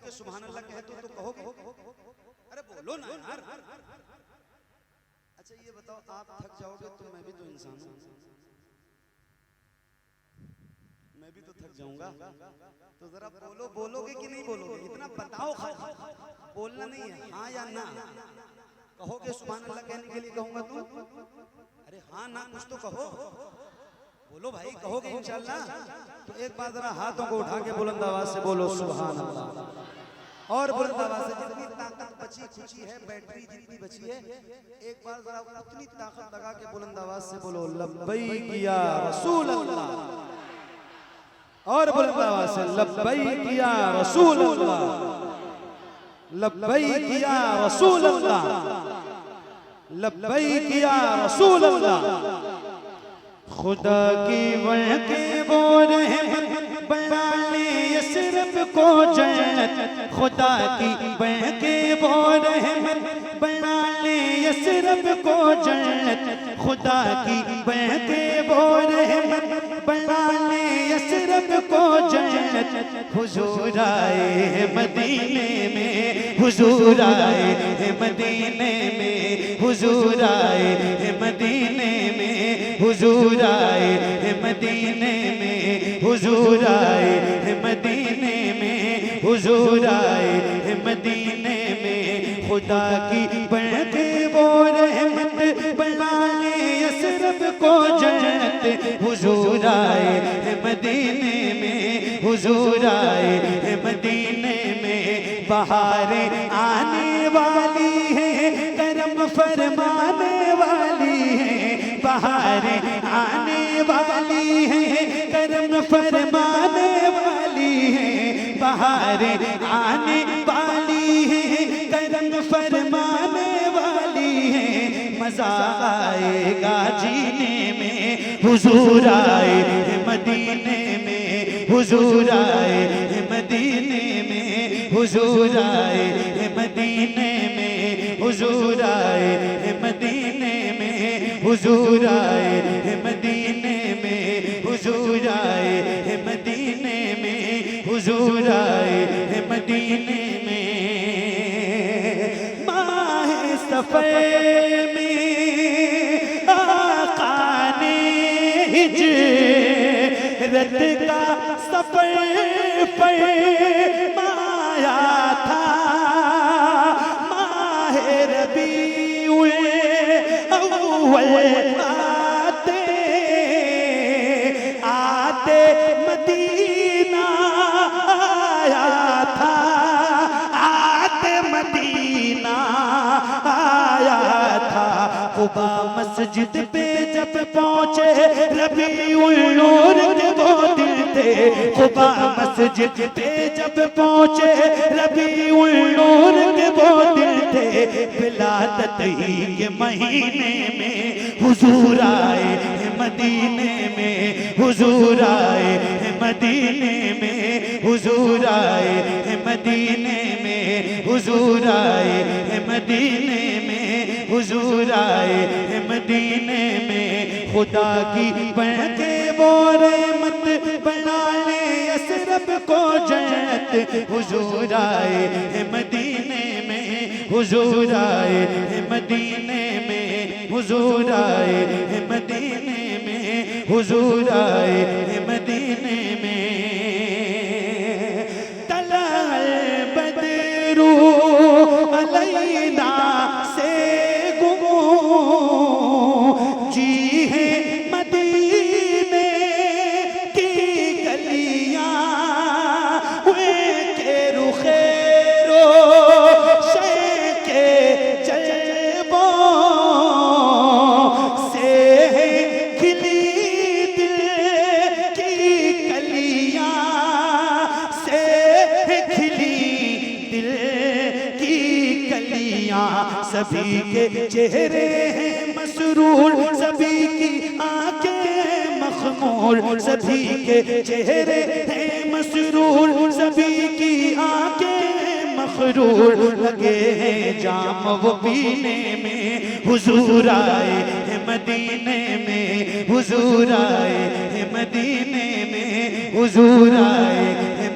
कहोगे सुभान अल्लाह कहते तो कहोगे? अरे बोलो ना यार। अच्छा ये बताओ, आप थक जाओगे तो मैं भी तो इंसान हूं, मैं भी तो थक जाऊंगा। तो जरा बोलो, बोलोगे कि नहीं बोलोगे? इतना बताओ, बोलना नहीं है, हाँ या ना। कहोगे सुभान अल्लाह कहने के लिए कहूंगा तो? अरे हाँ ना कुछ तो कहो, बोलो भाई। कहोगे इंशाल्लाह? तो एक बार जरा हाथों को उठा के बुलंद आवाज से बोलो सुभान अल्लाह। और बुलंद आवाज से, जितनी ताकत बची खुची है, बैटरी जितनी बची है, एक बार जरा उतनी ताकत लगा के बुलंद आवाज से बोलो लब्बैक या रसूल अल्लाह। और बुलंद आवाज से लब्बैक या रसूल अल्लाह, लब्बैक या रसूल अल्लाह, लब्बैक या रसूल अल्लाह। खुदा की वहके वो रहमत बना ले यसरब को जन्नत, खुदा की वहके वो रहमत बना ले यसरब को जन्नत, खुदा की वहके वो रहमत बना ले यसरब को जन्नत। हुजूर आए मदीने में, हुजूर आए मदीने में, हुजूर आए मदीने में, हुजूर आए मदीने में, हुजूर आए मदीने में, हुजूर आए मदीने में। खुदा की बढ़के वो रहमत बना ले यसरब को जन्नत, हुजूर आए मदीने में, हुजूर आए मदीने में। बहारें आने वाली है, करम फरमाने वाली है, बहारें आने वाली है, करम फरमाने वाली है, बहारें आने वाली है, करम फरमाने वाली है। मजा आएगा जीने में, हुजूर आए मदीने में, हुजूर आए मदीने में, हुजूर आए मदीने में, हुजूर आए मदीने में, हुजूर आए मदीने में, हुजूर आए मदीने में, हुजूर आए मदीने में। माहे सफर में आका ने हिजरत का सफर फरमाया था, माहे रबीउल अव्वल आते आते मदीना आया था, आते मदीना आया था। कुबा मस्जिद पे जब पहुंचे रबीउल नूर के वो दिन थे, कुबा मस्जिद पे जब पहुंचे रबीउल नूर के वो दिन थे। विलादत ही के महीने में हुजूर आए मदीने में, हुजूर आए मदीने में, हुजूर आए मदीने में, हुजूर आए मदीने में, हुजूर आए मदीने में। खुदा की बढ़के वो रहमत बना ले यसरब को जन्नत, हुजूर आए मदीने में, हुजूर आए मदीने में, हुजूर आए मदीने में, हुजूर आए मदीने में। तलअल बदरू अलैना से गुमो जी है मदीने की गलियां, हुए के रुखेरो शे के जलबों से खिली दिल की कलियां, से खिली दिल की कलियां। सभी के चेहरे हैं मसरूर, सभी की आंखें मखमूर, सभी के चेहरे हैं मसरूर, सभी की आंखें मखरूर। लगे हैं जाम वो पीने में, हुजूर आए मदीने में, हुजूर आए मदीने में, हुजूर आए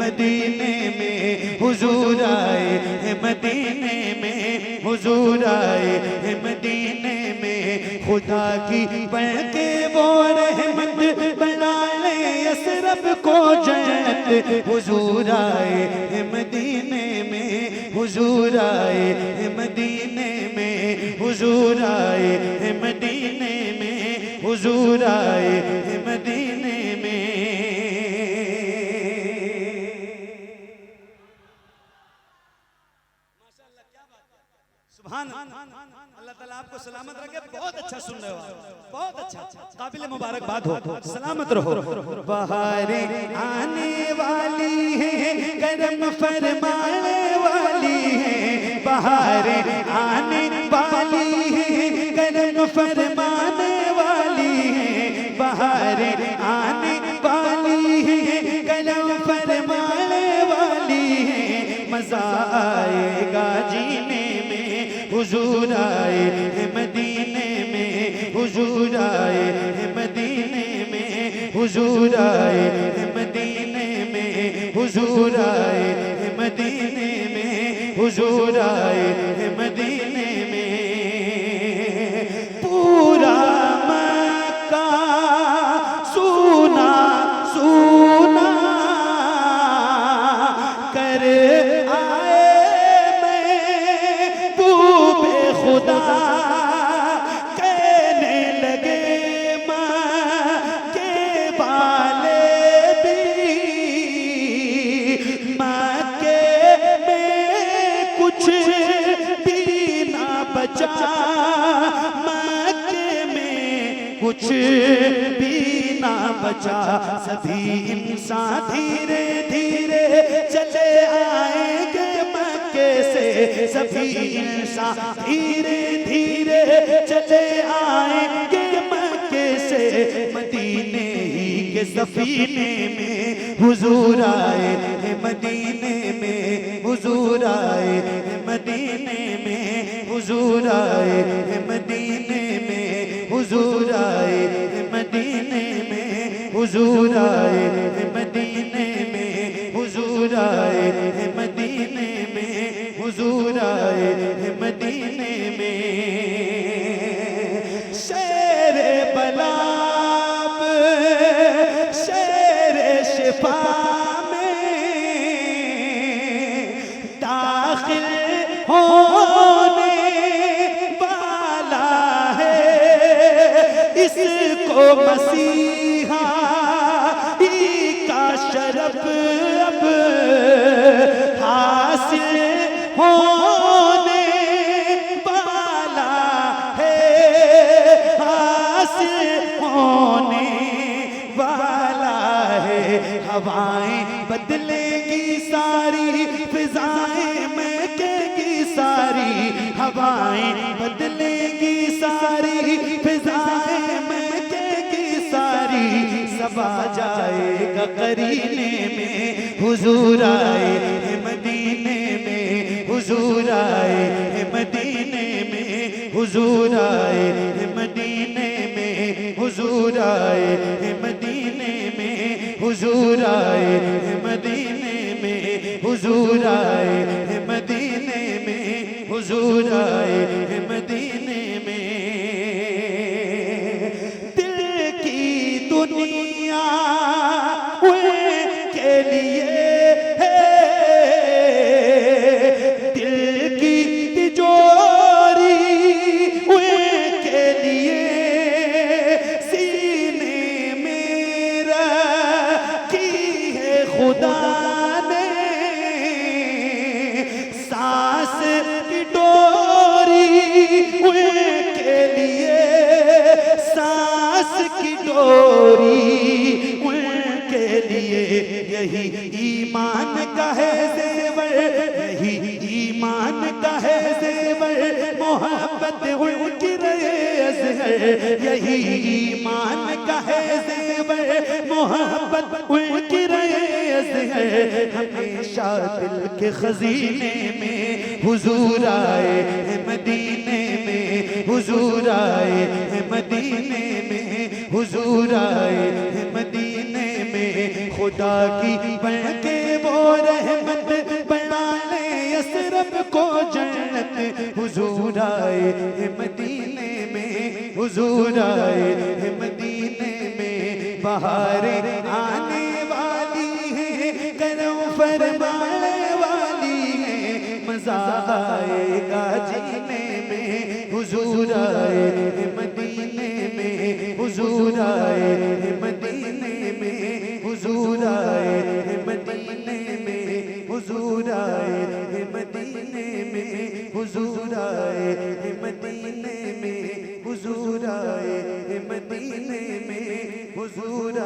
मदीने में, हुजूर आए हैं मदीने में, हुजूर आए हैं मदीने में। खुदा की बढ़ के वो रहमत बना ले असरब को जन्नत, हुजूर आए हैं मदीने में, हुजूर आए हैं मदीने में, हुजूर आए हैं मदीने में, हुजूर आए हैं मदीने में। सुभान अल्लाह ताला आपको सलामत रखे। बहुत अच्छा सुन रहे हो आप, बहुत अच्छा, काबिल मुबारकबाद हो, सलामत रहो। बहारें आने वाली हैं, करम फरमाने वाली हैं, बहारें आने वाली हैं, करम फरमाने वाली हैं, बहारें आने वाली हैं, करम फरमाने वाली हैं। मजा आएगा जीने में, हुजूर आए हैं मदीने में, हुजूर आए हैं मदीने में, हुजूर आए हैं मदीने में, हुजूर आए हैं मदीने में, हुजूर आए हैं मदीने में। पूरा मक्का सूना सूना कर आए महबूबे खुदा, कहने लगे मक्के वाले भी, मक्के में कुछ भी ना बचा, मक्के में कुछ भी ना बचा। सभी इंसान धीरे धीरे चले आएंगे मक्के से, सभी इंसान धीरे धीरे चले आएंगे मक्के से। मदीने ही के सफीने में हुजूर आए हैं मदीने में, हुजूर आए हैं मदीने में, हुजूर आए हैं मदीने में, हुजूर आए हैं मदीने में, हुजूर आए हैं मदीने में, हुजूर आए हैं मदीने में, हुजूर आए हैं मदीने में। शेर बलाब शेर शिफा में दाखिल होने वाला है, इसको मसीहा का शरफ अब हासिल होने वाला है, हासिल होने वाला है। हवाएं बदलेगी सारी, फिजाएं महकेगी सारी, हवाएं बदलेगी सारी, फिजाएं महकेगी सारी। सब आ जाएगा करीने में, हुजूर आए हैं मदीने में, हुजूर आए हैं मदीने में, हुजूर आए हैं मदीने में, हुजूर आए हैं मदीने में, हुजूर आए हैं मदीने में, हुजूर आए हैं मदीने में, हुजूर आए हैं मदीने में। दिल की दुनिया उनके लिए है, दिल की तिजोरी उनके लिए, सीने में रखी है खुदा ने, सांस की डोरी उनके लिए, सांस की डोरी उनके लिए। यही ईमान का है ज़ेवर, यही ईमान का है ज़ेवर, मोहब्बत उनकी रहे अज़हर। यही ईमान का है ज़ेवर, मोहब्बत उनकी रहे अज़हर। हमेशा दिल के खजीने में हुजूर आए हैं मदीने में, हुजूर आए हैं मदीने में, हुजूर आए हैं मदीने में। खुदा की बढ़ के वो रहमत बना यसरब को जन्नत हुजूर आए हैं मदीने में, हुजूर आए हैं मदीने में। बहारें आने वाली हैं, करम फरमाने वाली हैं, मजा आएगा जीने में, हुजूर आए हैं मदीने में, हुजूर आए हैं मदीने में, हुजूर आए हैं मदीने में, हुजूर आए हैं मदीने में, हुजूर आए हैं मदीने में, हुजूर आए हैं मदीने में, हुजूर